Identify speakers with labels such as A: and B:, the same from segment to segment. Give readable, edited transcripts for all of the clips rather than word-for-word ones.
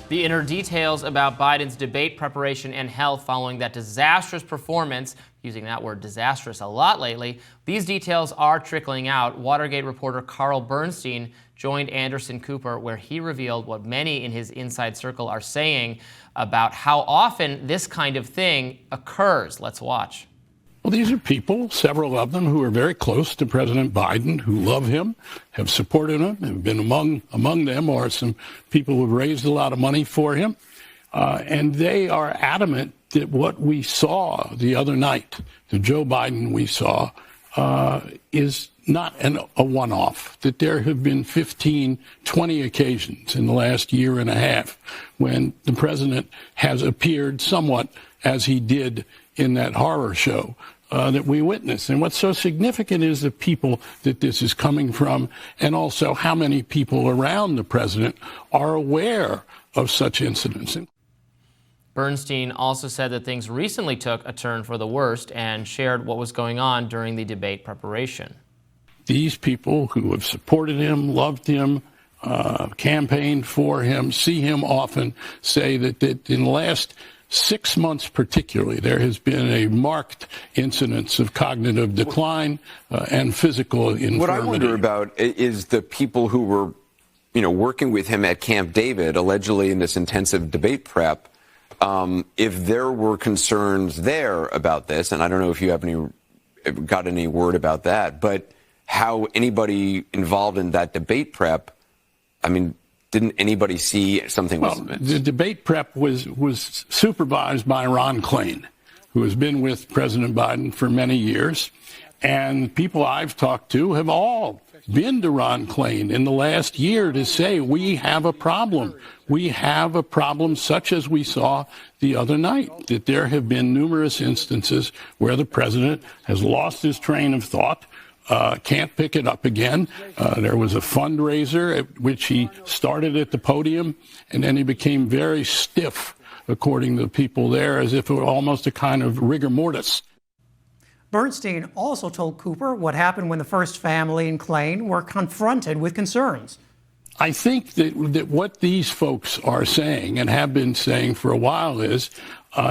A: The inner details about Biden's debate preparation and health following that disastrous performance, using that word disastrous a lot lately, these details are trickling out. Watergate reporter Carl Bernstein joined Anderson Cooper, where he revealed what many in his inside circle are saying about how often this kind of thing occurs. Let's watch.
B: Well, these are people, several of them, who are very close to President Biden, who love him, have supported him, have been among them are some people who have raised a lot of money for him. And they are adamant that what we saw the other night, the Joe Biden we saw, is not a one-off, that there have been 15, 20 occasions in the last year and a half when the president has appeared somewhat as he did in that horror show that we witnessed. And what's so significant is the people that this is coming from, and also how many people around the president are aware of such incidents.
A: Bernstein also said that things recently took a turn for the worst and shared what was going on during the debate preparation.
B: These people who have supported him, loved him, campaigned for him, see him often, say that in the last 6 months particularly, there has been a marked incidence of cognitive decline and physical infirmity.
C: What I wonder about is the people who were, working with him at Camp David, allegedly in this intensive debate prep, if there were concerns there about this, and I don't know if you have got any word about that, but how anybody involved in that debate prep, didn't anybody see something was amiss?
B: The debate prep was supervised by Ron Klain, who has been with President Biden for many years. And people I've talked to have all been to Ron Klain in the last year to say, we have a problem. We have a problem such as we saw the other night, that there have been numerous instances where the president has lost his train of thought, can't pick it up again. There was a fundraiser at which he started at the podium, and then he became very stiff, according to the people there, as if it were almost a kind of rigor mortis.
D: Bernstein also told Cooper what happened when the first family and Klain were confronted with concerns.
B: I think that what these folks are saying and have been saying for a while is,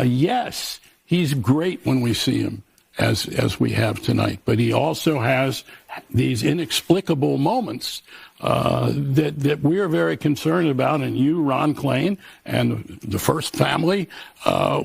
B: yes, he's great when we see him, as we have tonight. But he also has these inexplicable moments that we're very concerned about. And you, Ron Klain, and the first family,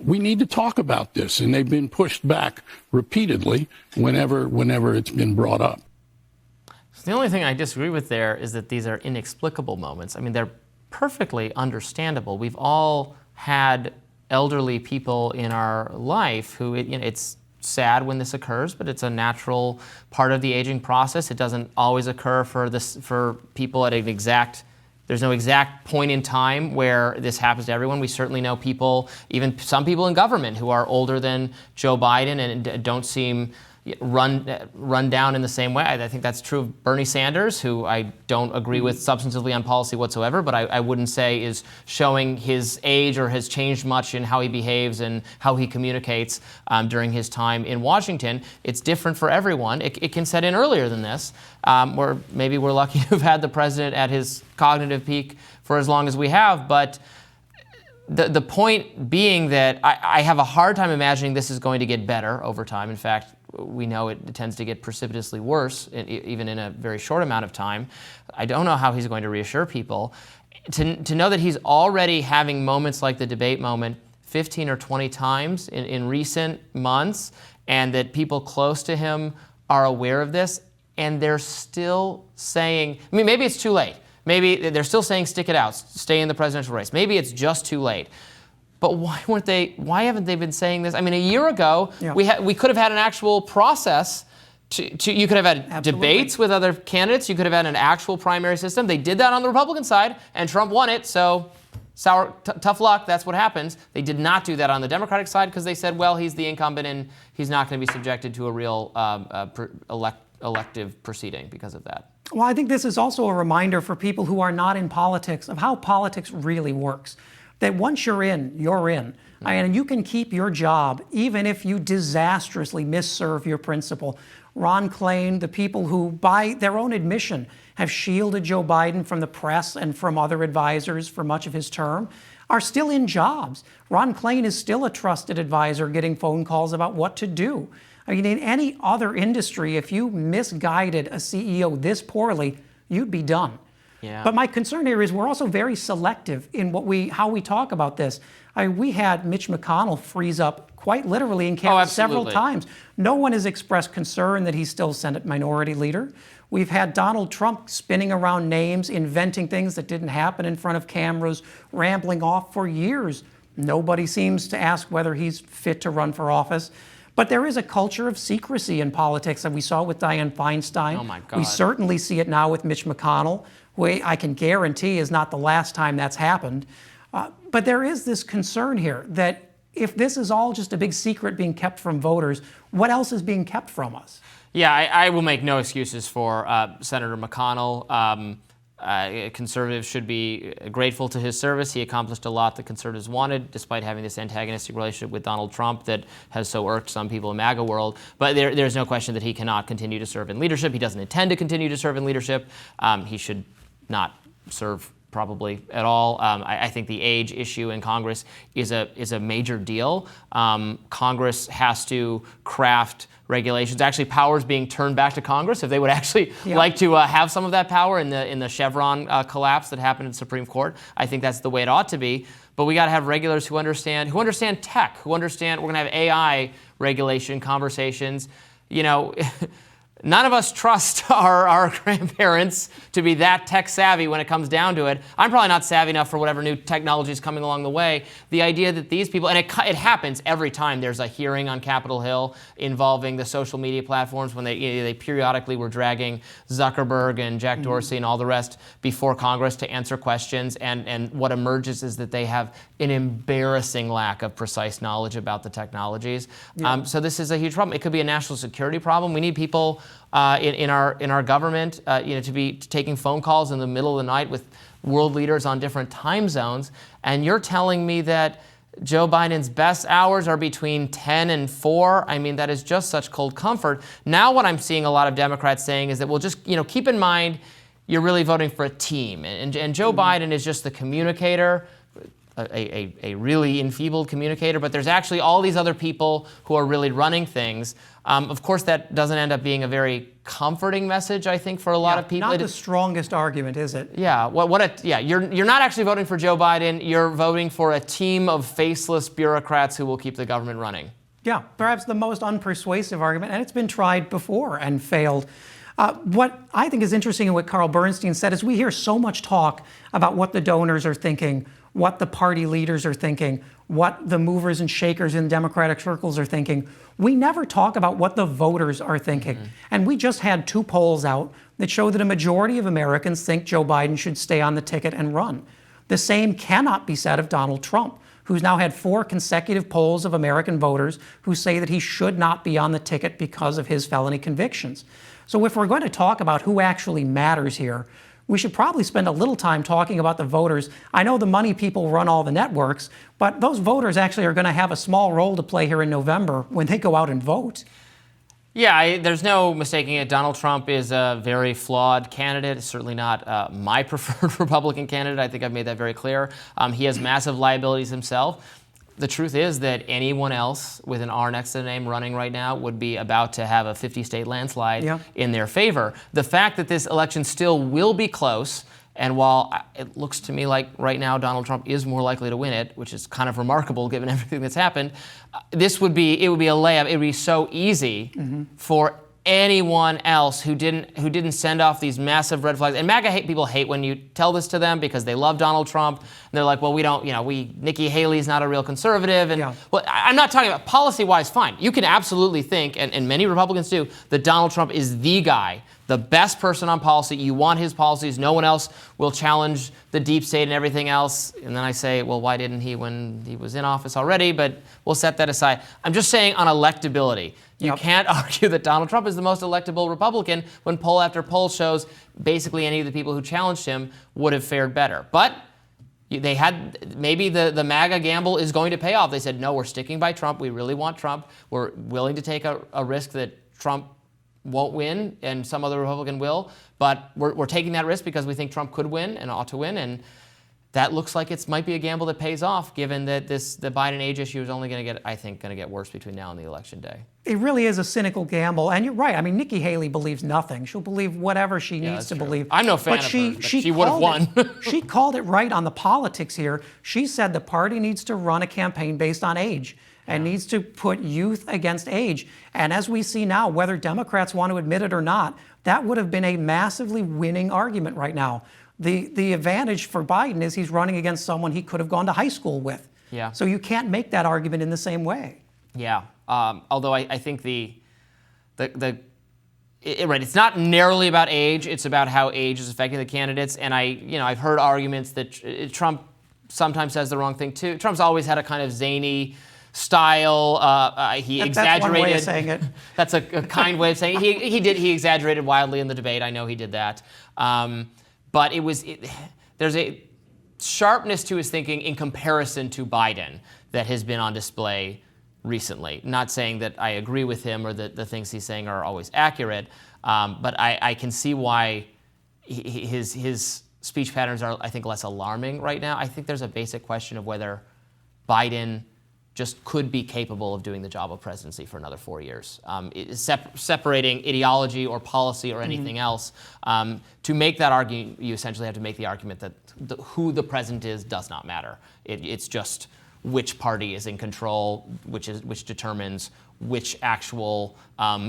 B: we need to talk about this. And they've been pushed back repeatedly whenever it's been brought up.
A: So the only thing I disagree with there is that these are inexplicable moments. They're perfectly understandable. We've all had elderly people in our life who it's sad when this occurs, but it's a natural part of the aging process. It doesn't always occur for people at there's no exact point in time where this happens to everyone. We certainly know people, even some people in government, who are older than Joe Biden and don't seem run down in the same way. I think that's true of Bernie Sanders, who I don't agree with substantively on policy whatsoever, but I wouldn't say is showing his age or has changed much in how he behaves and how he communicates during his time in Washington. It's different for everyone. It can set in earlier than this, where maybe we're lucky to have had the president at his cognitive peak for as long as we have, but the point being that I have a hard time imagining this is going to get better over time. In fact, we know it tends to get precipitously worse, even in a very short amount of time. I don't know how he's going to reassure people. To know that he's already having moments like the debate moment 15 or 20 times in recent months, and that people close to him are aware of this, and they're still saying, maybe it's too late. Maybe they're still saying stick it out, stay in the presidential race. Maybe it's just too late. But why haven't they been saying this? A year ago, we could have had an actual process. You could have had
D: Absolutely.
A: Debates with other candidates. You could have had an actual primary system. They did that on the Republican side, and Trump won it. So tough luck. That's what happens. They did not do that on the Democratic side because they said, well, he's the incumbent and he's not going to be subjected to a real elective proceeding because of that.
D: Well, I think this is also a reminder for people who are not in politics of how politics really works. That once you're in, you're in. And you can keep your job even if you disastrously misserve your principal. Ron Klain, the people who, by their own admission, have shielded Joe Biden from the press and from other advisors for much of his term. are still in jobs. Ron Klain is still a trusted advisor getting phone calls about what to do. I mean, in any other industry, if you misguided a CEO this poorly, you'd be done.
A: Yeah.
D: But my concern here is we're also very selective in how we talk about this. I mean, we had Mitch McConnell freeze up quite literally in camera several times. No one has expressed concern that he's still Senate Minority Leader. We've had Donald Trump spinning around names, inventing things that didn't happen in front of cameras, rambling off for years. Nobody seems to ask whether he's fit to run for office. But there is a culture of secrecy in politics that we saw with Dianne Feinstein.
A: Oh my God.
D: We certainly see it now with Mitch McConnell, who I can guarantee is not the last time that's happened. But there is this concern here that if this is all just a big secret being kept from voters, what else is being kept from us?
A: Yeah, I will make no excuses for Senator McConnell. Conservatives should be grateful to his service. He accomplished a lot that conservatives wanted, despite having this antagonistic relationship with Donald Trump that has so irked some people in MAGA world. But there's no question that he cannot continue to serve in leadership. He doesn't intend to continue to serve in leadership. He should not serve probably at all. I think the age issue in Congress is a major deal. Congress has to craft regulations. Actually, power is being turned back to Congress if they would actually like to have some of that power in the Chevron collapse that happened in the Supreme Court. I think that's the way it ought to be. But we got to have regulators who understand tech, who understand we're going to have AI regulation conversations. You know, none of us trust our grandparents to be that tech savvy when it comes down to it. I'm probably not savvy enough for whatever new technology is coming along the way. The idea that these people, and it happens every time there's a hearing on Capitol Hill involving the social media platforms when they periodically were dragging Zuckerberg and Jack Dorsey and all the rest before Congress to answer questions. And what emerges is that they have an embarrassing lack of precise knowledge about the technologies. So this is a huge problem. It could be a national security problem. We need people in our government, to be taking phone calls in the middle of the night with world leaders on different time zones. And you're telling me that Joe Biden's best hours are between 10 and 4. I mean, that is just such cold comfort. Now what I'm seeing a lot of Democrats saying is that we'll just, keep in mind you're really voting for a team. And Joe Biden is just the communicator, a really enfeebled communicator, but there's actually all these other people who are really running things. Of course, that doesn't end up being a very comforting message, I think, for a lot of people.
D: Not the strongest argument, is it?
A: Yeah. You're not actually voting for Joe Biden. You're voting for a team of faceless bureaucrats who will keep the government running.
D: Yeah, perhaps the most unpersuasive argument, and it's been tried before and failed. What I think is interesting in what Carl Bernstein said is we hear so much talk about what the donors are thinking, what the party leaders are thinking, what the movers and shakers in Democratic circles are thinking. We never talk about what the voters are thinking. And we just had 2 polls out that show that a majority of Americans think Joe Biden should stay on the ticket and run. The same cannot be said of Donald Trump, who's now had 4 consecutive polls of American voters who say that he should not be on the ticket because of his felony convictions. So if we're going to talk about who actually matters here, we should probably spend a little time talking about the voters. I know the money people run all the networks, but those voters actually are going to have a small role to play here in November when they go out and vote.
A: Yeah, there's no mistaking it. Donald Trump is a very flawed candidate. It's certainly not my preferred Republican candidate. I think I've made that very clear. He has massive liabilities himself. The truth is that anyone else with an R next to the name running right now would be about to have a 50-state landslide in their favor. The fact that this election still will be close, and while it looks to me like right now Donald Trump is more likely to win it, which is kind of remarkable given everything that's happened, it would be a layup. It would be so easy for anyone else who didn't send off these massive red flags. And MAGA people hate when you tell this to them because they love Donald Trump. And they're like, well, Nikki Haley's not a real conservative. And well, I'm not talking about policy-wise, fine. You can absolutely think, and many Republicans do, that Donald Trump is the guy, the best person on policy. You want his policies. No one else will challenge the deep state and everything else. And then I say, well, why didn't he when he was in office already? But we'll set that aside. I'm just saying on electability. You can't argue that Donald Trump is the most electable Republican when poll after poll shows basically any of the people who challenged him would have fared better. But they had, maybe the MAGA gamble is going to pay off. They said, no, we're sticking by Trump. We really want Trump. We're willing to take a risk that Trump won't win and some other Republican will. But we're taking that risk because we think Trump could win and ought to win. And that looks like it might be a gamble that pays off, given that the Biden age issue is only going to get worse between now and the election day.
D: It really is a cynical gamble, and you're right. I mean, Nikki Haley believes nothing. She'll believe whatever she needs to believe.
A: I'm no fan of her, but she would have won.
D: She called it right on the politics here. She said the party needs to run a campaign based on age and needs to put youth against age. And as we see now, whether Democrats want to admit it or not, that would have been a massively winning argument right now. The advantage for Biden is he's running against someone he could have gone to high school with.
A: Yeah.
D: So you can't make that argument in the same way.
A: Yeah. Although I think it's not narrowly about age. It's about how age is affecting the candidates. And I've heard arguments that Trump sometimes says the wrong thing too. Trump's always had a kind of zany style. He exaggerated. That's one way of saying it. That's a kind way of saying it. He exaggerated wildly in the debate. I know he did that. But there's a sharpness to his thinking in comparison to Biden that has been on display recently. Not saying that I agree with him or that the things he's saying are always accurate, but I can see why his speech patterns are, I think, less alarming right now. I think there's a basic question of whether Biden just could be capable of doing the job of presidency for another 4 years. Separating ideology or policy or anything else, to make that argument, you essentially have to make the argument that who the president is does not matter. It's just which party is in control, which determines which actual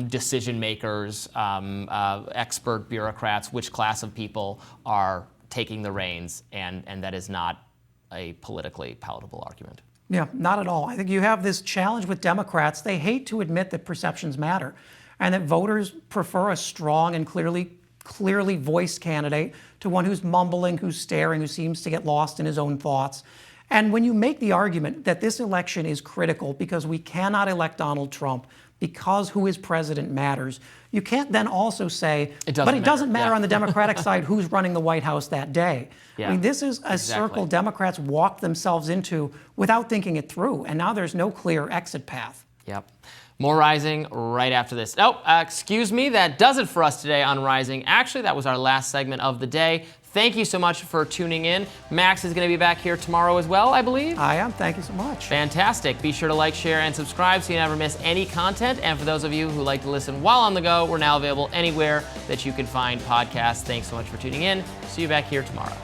A: decision makers, expert bureaucrats, which class of people are taking the reins, and that is not a politically palatable argument.
D: Yeah, not at all. I think you have this challenge with Democrats. They hate to admit that perceptions matter and that voters prefer a strong and clearly voiced candidate to one who's mumbling, who's staring, who seems to get lost in his own thoughts. And when you make the argument that this election is critical because we cannot elect Donald Trump because who is president matters, you can't then also say, it doesn't matter on the Democratic side who's running the White House that day. Yeah. I mean, this is a circle Democrats walked themselves into without thinking it through, and now there's no clear exit path.
A: Yep. More Rising right after this. Oh, excuse me, that does it for us today on Rising. Actually, that was our last segment of the day. Thank you so much for tuning in. Max is going to be back here tomorrow as well, I believe.
D: I am. Thank you so much.
A: Fantastic. Be sure to like, share, and subscribe so you never miss any content. And for those of you who like to listen while on the go, we're now available anywhere that you can find podcasts. Thanks so much for tuning in. See you back here tomorrow.